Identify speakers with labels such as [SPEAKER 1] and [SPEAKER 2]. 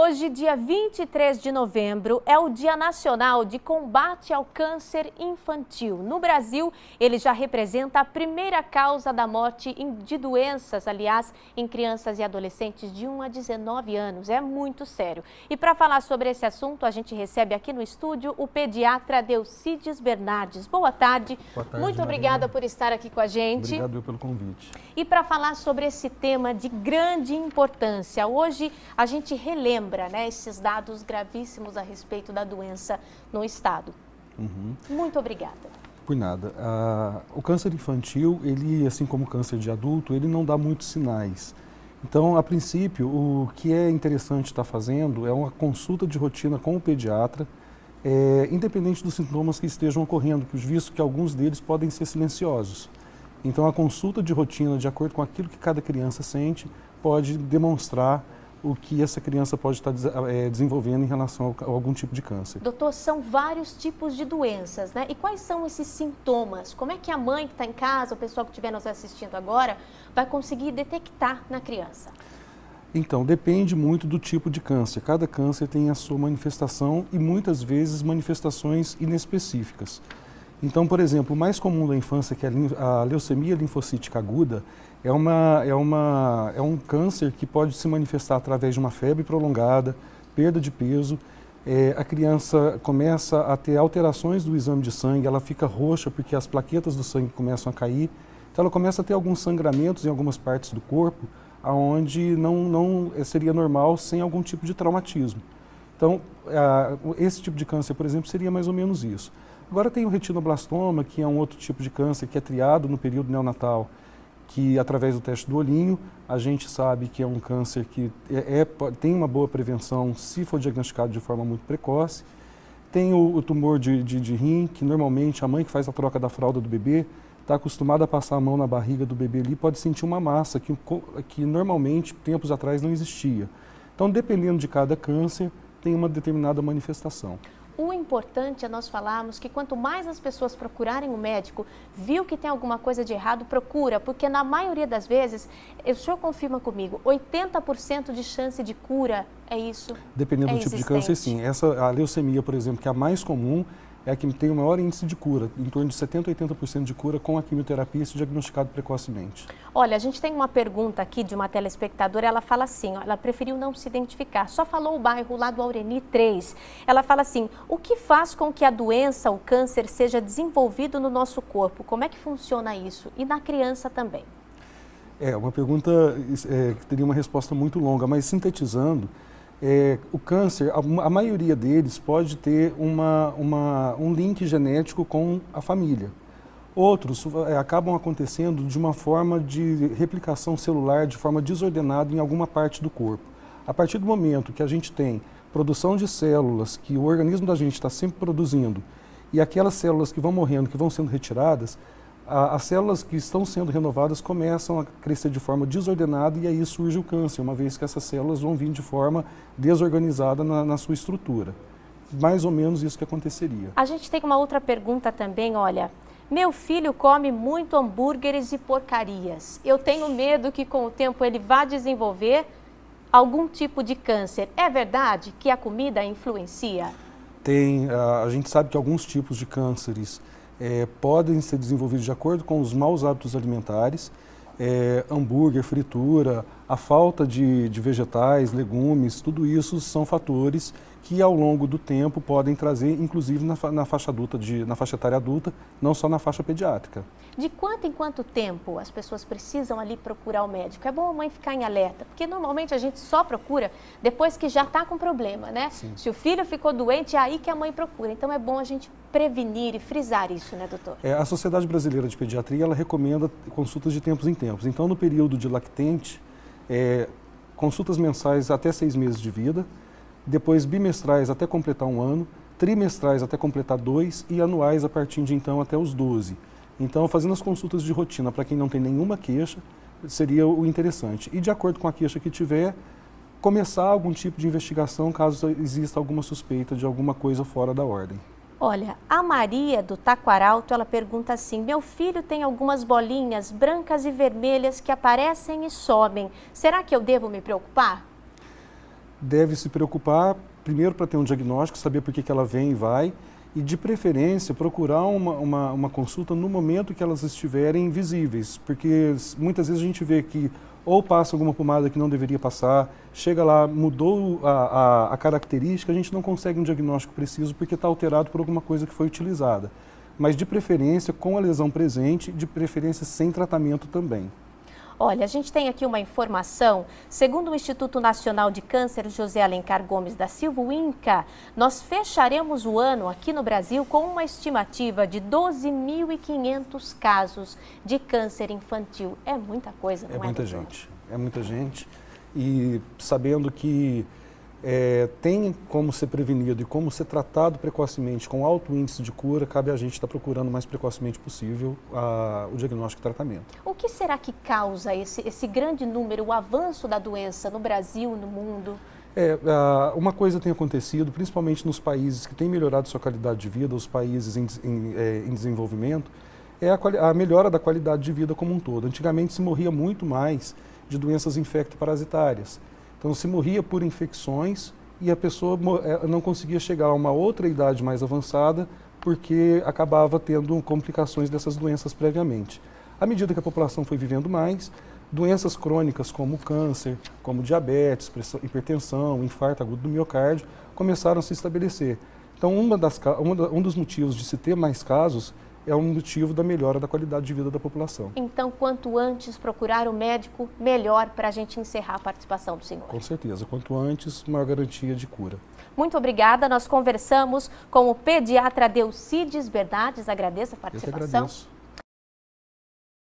[SPEAKER 1] Hoje, dia 23 de novembro, é o Dia Nacional de Combate ao Câncer Infantil. No Brasil, ele já representa a primeira causa da morte de doenças, aliás, em crianças e adolescentes de 1 a 19 anos. É muito sério. E para falar sobre esse assunto, a gente recebe aqui no estúdio o pediatra Delcides Bernardes. Boa tarde.
[SPEAKER 2] Boa tarde,
[SPEAKER 1] muito obrigada por estar aqui com a gente.
[SPEAKER 2] Obrigado pelo convite.
[SPEAKER 1] E para falar sobre esse tema de grande importância, hoje a gente relembra, esses dados gravíssimos a respeito da doença no estado. Muito obrigada.
[SPEAKER 2] Por nada. O câncer infantil, ele, assim como o câncer de adulto, ele não dá muitos sinais. Então, a princípio, o que é interessante estar fazendo é uma consulta de rotina com o pediatra, independente dos sintomas que estejam ocorrendo, visto que alguns deles podem ser silenciosos. Então, a consulta de rotina, de acordo com aquilo que cada criança sente, pode demonstrar o que essa criança pode estar desenvolvendo em relação a algum tipo de câncer.
[SPEAKER 1] Doutor, são vários tipos de doenças, né? E quais são esses sintomas? Como é que a mãe que está em casa, o pessoal que estiver nos assistindo agora, vai conseguir detectar na criança?
[SPEAKER 2] Então, depende muito do tipo de câncer. Cada câncer tem a sua manifestação e muitas vezes manifestações inespecíficas. Então, por exemplo, o mais comum da infância, que é a leucemia linfocítica aguda, é um câncer que pode se manifestar através de uma febre prolongada, perda de peso. A criança começa a ter alterações do exame de sangue, ela fica roxa porque as plaquetas do sangue começam a cair. Então, ela começa a ter alguns sangramentos em algumas partes do corpo, onde não seria normal sem algum tipo de traumatismo. Então, esse tipo de câncer, por exemplo, seria mais ou menos isso. Agora tem o retinoblastoma, que é um outro tipo de câncer que é triado no período neonatal, que através do teste do olhinho a gente sabe que é um câncer que tem uma boa prevenção se for diagnosticado de forma muito precoce. Tem o tumor de rim, que normalmente a mãe que faz a troca da fralda do bebê está acostumada a passar a mão na barriga do bebê ali, pode sentir uma massa que normalmente, tempos atrás, não existia. Então, dependendo de cada câncer, tem uma determinada manifestação.
[SPEAKER 1] O importante é nós falarmos que quanto mais as pessoas procurarem o médico, viu que tem alguma coisa de errado, procura, porque na maioria das vezes, o senhor confirma comigo, 80% de chance de cura, é isso?
[SPEAKER 2] Dependendo do tipo de câncer, sim. A leucemia, por exemplo, que é a mais comum, é a que tem o maior índice de cura, em torno de 70% a 80% de cura com a quimioterapia, se diagnosticado precocemente.
[SPEAKER 1] Olha, a gente tem uma pergunta aqui de uma telespectadora, ela fala assim, ela preferiu não se identificar, só falou o bairro lá do Aureni 3. Ela fala assim, o que faz com que a doença, o câncer, seja desenvolvido no nosso corpo? Como é que funciona isso? E na criança também?
[SPEAKER 2] É uma pergunta que teria uma resposta muito longa, mas sintetizando, o câncer, a maioria deles pode ter um link genético com a família. Outros acabam acontecendo de uma forma de replicação celular, de forma desordenada em alguma parte do corpo. A partir do momento que a gente tem produção de células, que o organismo da gente está sempre produzindo, e aquelas células que vão morrendo, que vão sendo retiradas, as células que estão sendo renovadas começam a crescer de forma desordenada e aí surge o câncer, uma vez que essas células vão vir de forma desorganizada na sua estrutura. Mais ou menos isso que aconteceria.
[SPEAKER 1] A gente tem uma outra pergunta também, olha, meu filho come muito hambúrgueres e porcarias. Eu tenho medo que com o tempo ele vá desenvolver algum tipo de câncer. É verdade que a comida influencia?
[SPEAKER 2] A gente sabe que alguns tipos de cânceres podem ser desenvolvidos de acordo com os maus hábitos alimentares, hambúrguer, fritura, a falta de vegetais, legumes, tudo isso são fatores que ao longo do tempo podem trazer, inclusive na faixa etária adulta, não só na faixa pediátrica.
[SPEAKER 1] De quanto em quanto tempo as pessoas precisam ali procurar o médico? É bom a mãe ficar em alerta, porque normalmente a gente só procura depois que já está com problema, né?
[SPEAKER 2] Sim.
[SPEAKER 1] Se o filho ficou doente, é aí que a mãe procura. Então é bom a gente prevenir e frisar isso, né, doutor?
[SPEAKER 2] A Sociedade Brasileira de Pediatria, ela recomenda consultas de tempos em tempos. Então, no período de lactente, consultas mensais até 6 meses de vida, depois bimestrais até completar 1 ano, trimestrais até completar 2 e anuais a partir de então até os 12. Então, fazendo as consultas de rotina para quem não tem nenhuma queixa, seria o interessante. E de acordo com a queixa que tiver, começar algum tipo de investigação caso exista alguma suspeita de alguma coisa fora da ordem.
[SPEAKER 1] Olha, a Maria do Taquaralto, ela pergunta assim, meu filho tem algumas bolinhas brancas e vermelhas que aparecem e somem. Será que eu devo me preocupar?
[SPEAKER 2] deve se preocupar, primeiro, para ter um diagnóstico, saber por que ela vem e vai, e de preferência procurar uma consulta no momento que elas estiverem visíveis, porque muitas vezes a gente vê que ou passa alguma pomada que não deveria passar, chega lá, mudou a característica, a gente não consegue um diagnóstico preciso porque está alterado por alguma coisa que foi utilizada. Mas de preferência com a lesão presente, de preferência sem tratamento também.
[SPEAKER 1] Olha, a gente tem aqui uma informação, segundo o Instituto Nacional de Câncer José Alencar Gomes da Silva, o INCA, nós fecharemos o ano aqui no Brasil com uma estimativa de 12.500 casos de câncer infantil. É muita coisa, não é?
[SPEAKER 2] É muita gente. E sabendo que tem como ser prevenido e como ser tratado precocemente com alto índice de cura, cabe a gente estar procurando o mais precocemente possível o diagnóstico e tratamento.
[SPEAKER 1] O que será que causa esse grande número, o avanço da doença no Brasil, no mundo?
[SPEAKER 2] Uma coisa tem acontecido, principalmente nos países que têm melhorado sua qualidade de vida, os países em desenvolvimento, é a melhora da qualidade de vida como um todo. Antigamente se morria muito mais de doenças infecto-parasitárias. Então se morria por infecções e a pessoa não conseguia chegar a uma outra idade mais avançada porque acabava tendo complicações dessas doenças previamente. À medida que a população foi vivendo mais, doenças crônicas como câncer, como diabetes, hipertensão, infarto agudo do miocárdio começaram a se estabelecer. Então um dos motivos de se ter mais casos é um motivo da melhora da qualidade de vida da população.
[SPEAKER 1] Então, quanto antes procurar o médico, melhor para a gente encerrar a participação do senhor.
[SPEAKER 2] Com certeza, quanto antes, maior garantia de cura.
[SPEAKER 1] Muito obrigada, nós conversamos com o pediatra Delcides Bernardes, agradeço a participação.
[SPEAKER 2] Eu que agradeço.